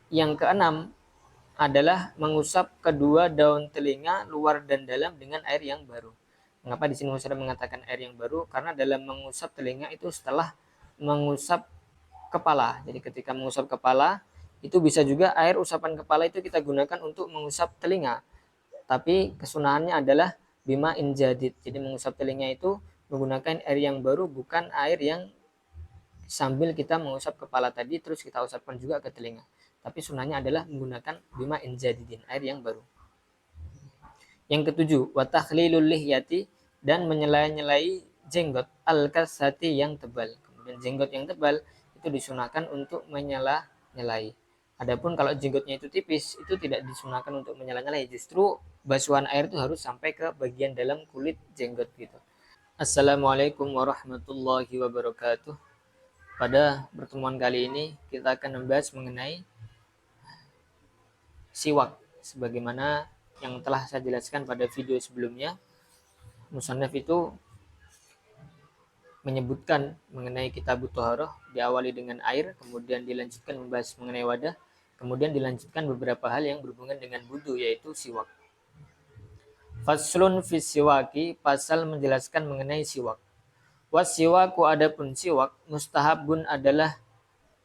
Yang keenam adalah mengusap kedua daun telinga luar dan dalam dengan air yang baru. Mengapa di sini sudah mengatakan air yang baru? Karena dalam mengusap telinga itu setelah mengusap kepala. Jadi ketika mengusap kepala, itu bisa juga air usapan kepala itu kita gunakan untuk mengusap telinga. Tapi kesunahannya adalah bima injadid. Jadi mengusap telinga itu menggunakan air yang baru, bukan air yang sambil kita mengusap kepala tadi terus kita usapkan juga ke telinga. Tapi sunahnya adalah menggunakan bima injadidin, air yang baru. Yang ketujuh, watakhlilul lihyati, dan menyelai-nyelai jenggot al-kasati yang tebal. Kemudian jenggot yang tebal itu disunahkan untuk menyela-nyelai. Adapun kalau jenggotnya itu tipis, itu tidak disunahkan untuk menyela-nyelai. Justru basuhan air itu harus sampai ke bagian dalam kulit jenggot gitu. Assalamualaikum warahmatullahi wabarakatuh. Pada pertemuan kali ini kita akan membahas mengenai siwak. Sebagaimana yang telah saya jelaskan pada video sebelumnya, Musannaf itu menyebutkan mengenai kitab Thaharah, diawali dengan air, kemudian dilanjutkan membahas mengenai wadah, kemudian dilanjutkan beberapa hal yang berhubungan dengan wudu, yaitu siwak. Faslun fi siwaki, pasal menjelaskan mengenai siwak. Wasiwaku, adapun siwak, mustahabun adalah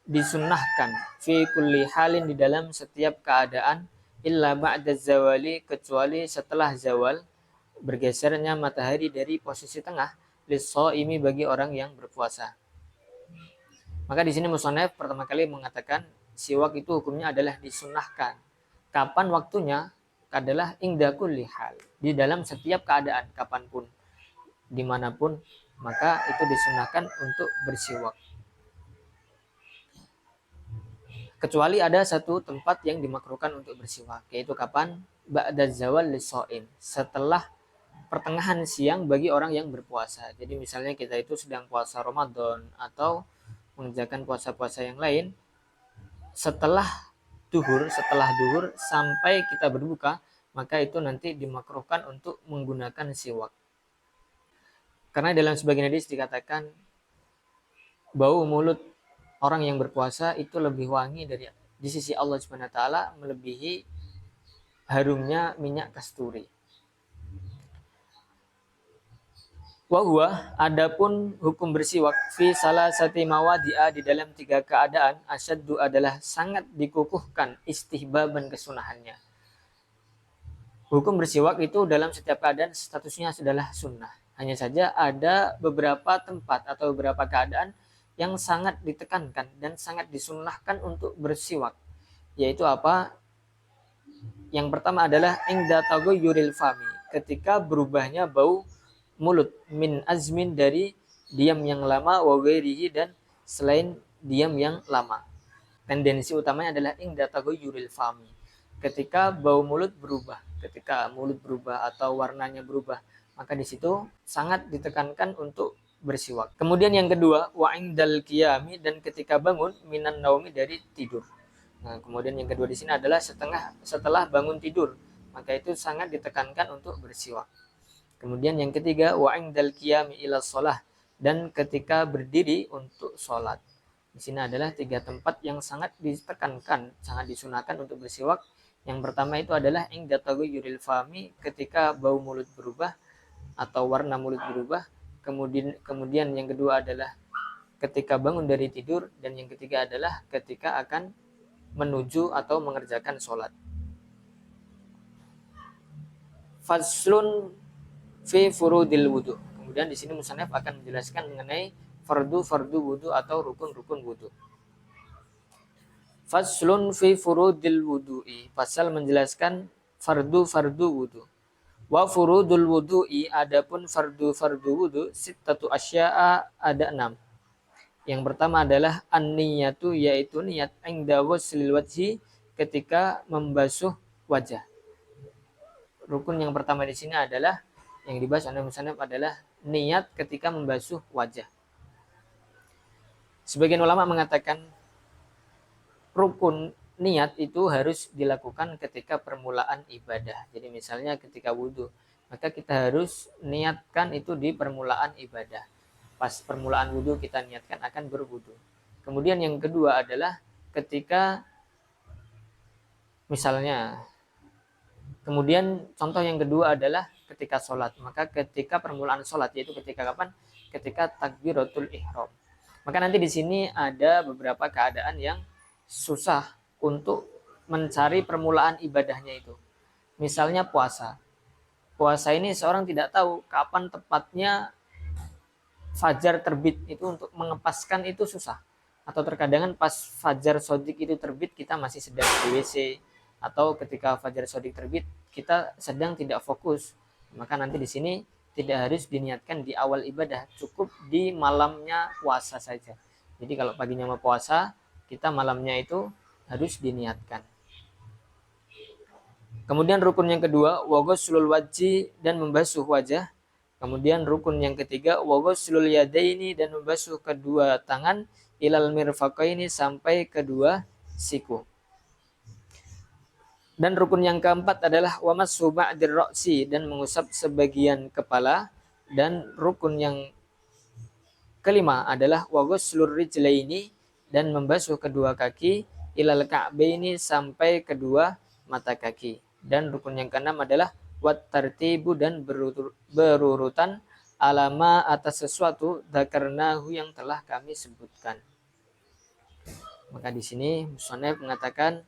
disunnahkan fi kulli halin, di dalam setiap keadaan, illa ba'da zawali, kecuali setelah zawal, bergesernya matahari dari posisi tengah, lis-shaimi, bagi orang yang berpuasa. Maka di sini musannaf pertama kali mengatakan siwak itu hukumnya adalah disunnahkan. Kapan waktunya? Adalah ingda kulli hal, di dalam setiap keadaan, kapanpun, dimanapun, maka itu disunnahkan untuk bersiwak. Kecuali ada satu tempat yang dimakruhkan untuk bersiwak, yaitu kapan? Ba'da zawal lis-shaim, setelah pertengahan siang bagi orang yang berpuasa. Jadi misalnya kita itu sedang puasa Ramadan atau mengerjakan puasa-puasa yang lain, setelah duhur sampai kita berbuka, maka itu nanti dimakruhkan untuk menggunakan siwak. Karena dalam sebagian hadis dikatakan bau mulut orang yang berpuasa itu lebih wangi dari di sisi Allah Subhanahu wa taala, melebihi harumnya minyak kasturi. Wahwa, adapun hukum bersiwak fi salasati mawadi'a, di dalam 3 keadaan, asyaddu, adalah sangat dikukuhkan, istihbaban, kesunahannya. Hukum bersiwak itu dalam setiap keadaan statusnya adalah sunnah. Hanya saja ada beberapa tempat atau beberapa keadaan yang sangat ditekankan dan sangat disunnahkan untuk bersiwak. Yaitu apa? Yang pertama adalah ingda taghayyuril fami, ketika berubahnya bau mulut, min azmin, dari diam yang lama, wa ghairihi, dan selain diam yang lama. Tendensi utamanya adalah ingda taghayyuril fami, ketika bau mulut berubah, ketika mulut berubah atau warnanya berubah, maka di situ sangat ditekankan untuk bersiwak. Kemudian yang kedua, wa indal qiyami, dan ketika bangun, minan naumi, dari tidur. Nah, kemudian yang kedua di sini adalah setelah bangun tidur, maka itu sangat ditekankan untuk bersiwak. Kemudian yang ketiga, wa indal qiyami ila shalah, dan ketika berdiri untuk sholat. Di sini adalah 3 tempat yang sangat ditekankan, sangat disunahkan untuk bersiwak. Yang pertama itu adalah ingda taghayyuril fami, ketika bau mulut berubah atau warna mulut berubah. Kemudian yang kedua adalah ketika bangun dari tidur, dan yang ketiga adalah ketika akan menuju atau mengerjakan sholat. Faslun fi furudil wudu. Kemudian di sini musannaf akan menjelaskan mengenai fardu wudu atau rukun-rukun wudu. Faslun fi furudil wudu'i, pasal menjelaskan fardu wudu. Wa furudul wudu'i, adapun fardu wudu, sittatu asya'a, ada 6. Yang pertama adalah an-niyatu, yaitu niat, ingda waslil wajhi, ketika membasuh wajah. Rukun yang pertama di sini adalah yang dibahas oleh musannaf adalah niat ketika membasuh wajah. Sebagian ulama mengatakan rukun niat itu harus dilakukan ketika permulaan ibadah. Jadi misalnya ketika wudhu, maka kita harus niatkan itu di permulaan ibadah. Pas permulaan wudhu kita niatkan akan berwudhu. Kemudian yang kedua adalah ketika Misalnya, kemudian contoh yang kedua adalah ketika sholat. Maka ketika permulaan sholat, yaitu ketika kapan? Ketika takbiratul ihram. Maka nanti di sini ada beberapa keadaan yang susah untuk mencari permulaan ibadahnya itu. Misalnya puasa. Puasa ini seorang tidak tahu kapan tepatnya fajar terbit, itu untuk mengepaskan itu susah. Atau terkadang pas fajar sodik itu terbit kita masih sedang di WC, atau ketika fajar sodik terbit kita sedang tidak fokus. Maka nanti di sini tidak harus diniatkan di awal ibadah, cukup di malamnya puasa saja. Jadi kalau paginya mau puasa, kita malamnya itu harus diniatkan. Kemudian rukun yang kedua, waghuslul wajhi, dan membasuh wajah. Kemudian rukun yang ketiga, waghuslul yadaini, dan membasuh kedua tangan, ilal mirfaqaini, sampai kedua siku. Dan rukun yang keempat adalah wamassu ba'dir ra'si, dan mengusap sebagian kepala. Dan rukun yang kelima adalah waghuslur rijlaini, dan membasuh kedua kaki, ilal ka'baini, sampai kedua mata kaki. Dan rukun yang keenam adalah wat tartibu, dan berurutan alama atas sesuatu dzakarnahu, yang telah kami sebutkan. Maka di sini musannaf mengatakan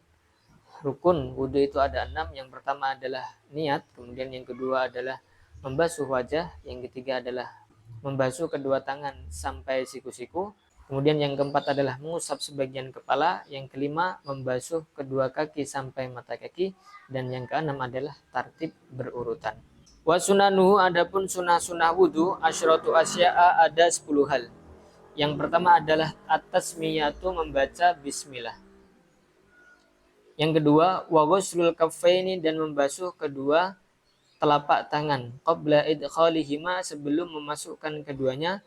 rukun wudhu itu ada 6. Yang pertama adalah niat, kemudian yang kedua adalah membasuh wajah, yang ketiga adalah membasuh kedua tangan sampai siku-siku, kemudian yang keempat adalah mengusap sebagian kepala, yang kelima membasuh kedua kaki sampai mata kaki, dan yang keenam adalah tartib berurutan. Wa sunanuhu, adapun sunah-sunah wudhu, asyratu asya'a, ada 10 hal. Yang pertama adalah at-tasmiyatu, membaca bismillah. Yang kedua, wa ghuslul kaffaini, dan membasuh kedua telapak tangan, qabla idkhalihima, sebelum memasukkan keduanya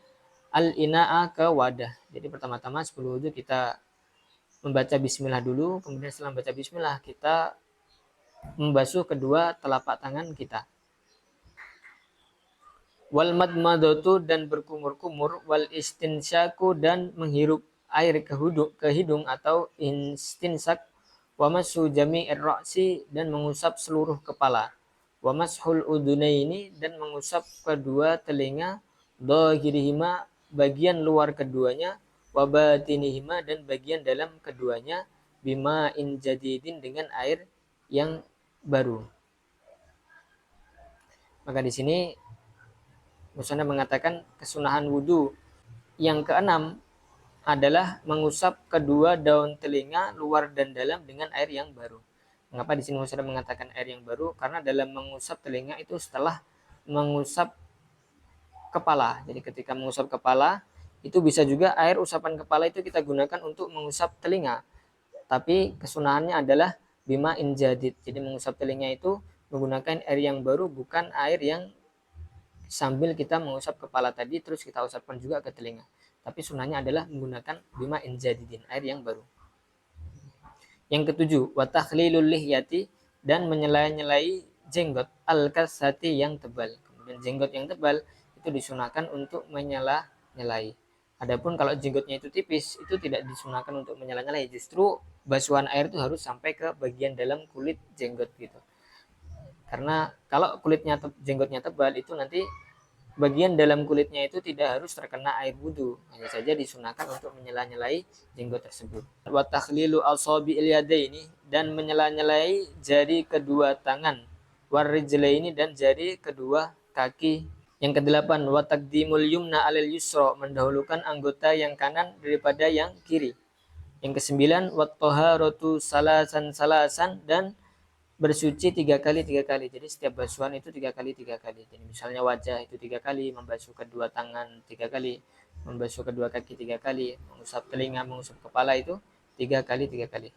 al-ina'a, ke wadah. Jadi pertama-tama sebelum wudhu kita membaca bismillah dulu, kemudian setelah membaca bismillah kita membasuh kedua telapak tangan kita. Wal madmadatu, dan berkumur-kumur, wal istinsyaku, dan menghirup air ke hidung atau istinsak, wa mashu jami'ir ra'si, dan mengusap seluruh kepala, wa mashul udunaini, dan mengusap kedua telinga, dhahirihima, bagian luar keduanya, wa batinihima, dan bagian dalam keduanya, bima in jadidin, dengan air yang baru. Maka di sini musannaf mengatakan kesunahan wudhu yang keenam adalah mengusap kedua daun telinga luar dan dalam dengan air yang baru. Mengapa di sini musannaf mengatakan air yang baru? Karena dalam mengusap telinga itu setelah mengusap kepala. Jadi ketika mengusap kepala itu bisa juga air usapan kepala itu kita gunakan untuk mengusap telinga. Tapi kesunahannya adalah bima injadid. Jadi mengusap telinga itu menggunakan air yang baru, bukan air yang sambil kita mengusap kepala tadi terus kita usapkan juga ke telinga. Tapi sunahnya adalah menggunakan bima injadidin, air yang baru. Yang ketujuh, wa takhlilul lihyati, dan menyela-nyelai jenggot al-kasati, yang tebal. Kemudian jenggot yang tebal itu disunahkan untuk menyela-nyelai. Adapun kalau jenggotnya itu tipis, itu tidak disunahkan untuk menyela-nyelai. Justru basuhan air itu harus sampai ke bagian dalam kulit jenggot gitu. Karena kalau jenggotnya tebal, itu nanti bagian dalam kulitnya itu tidak harus terkena air wudhu, hanya saja disunahkan untuk menyela-nyelai jenggot tersebut. Wa takhlilu asabi'il yadaini, dan menyela-nyelai jari kedua tangan, warijlaini, dan jari kedua kaki. Yang kedelapan, wa taqdimul yumna 'alal yusra, mendahulukan anggota yang kanan daripada yang kiri. Yang kesembilan, wa taharatu salasan, dan bersuci 3 kali 3 kali. Jadi setiap basuhan itu 3 kali 3 kali. Jadi misalnya wajah itu 3 kali, membasuh kedua tangan 3 kali, membasuh kedua kaki 3 kali, mengusap telinga, mengusap kepala itu 3 kali 3 kali.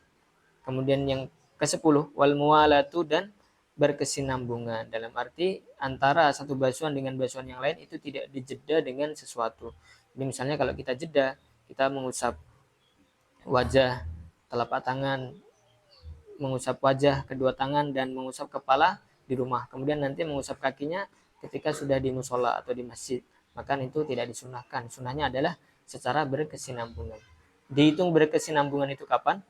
Kemudian yang ke-10, wal muwalatu, dan berkesinambungan. Dalam arti antara satu basuhan dengan basuhan yang lain itu tidak dijeda dengan sesuatu. Jadi misalnya kalau kita jeda, kita mengusap wajah, telapak tangan, mengusap wajah, kedua tangan, dan mengusap kepala di rumah. Kemudian nanti mengusap kakinya ketika sudah di musola atau di masjid. Maka itu tidak disunahkan. Sunahnya adalah secara berkesinambungan. Dihitung berkesinambungan itu kapan?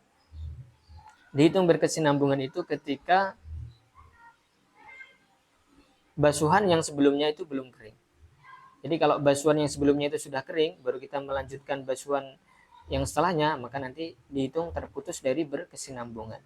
Dihitung berkesinambungan itu ketika basuhan yang sebelumnya itu belum kering. Jadi kalau basuhan yang sebelumnya itu sudah kering, baru kita melanjutkan basuhan yang setelahnya, maka nanti dihitung terputus dari berkesinambungan.